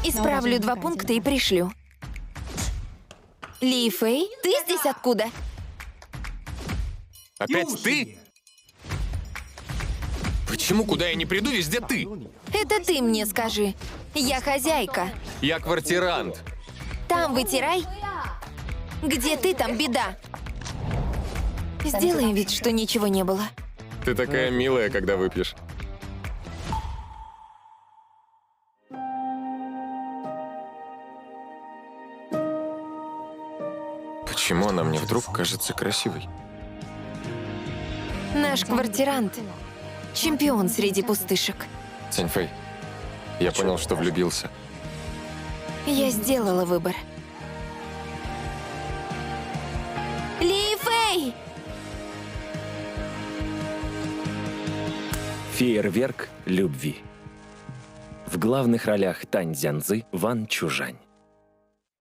Исправлю 2 пункта и пришлю. Ли Фэй, ты здесь откуда? Опять ты? Почему, куда я не приду, везде ты? Это ты мне скажи. Я хозяйка. Я квартирант. Там вытирай. Где ты, там беда. Сделаем вид, что ничего не было. Ты такая милая, когда выпьешь. Почему она мне вдруг кажется красивой? Наш квартирант. Чемпион среди пустышек. Цяньфэй, я понял, что влюбился. Я сделала выбор. Ли Фэй! Фейерверк любви. В главных ролях Тань Цзянзы, Ван Чужань.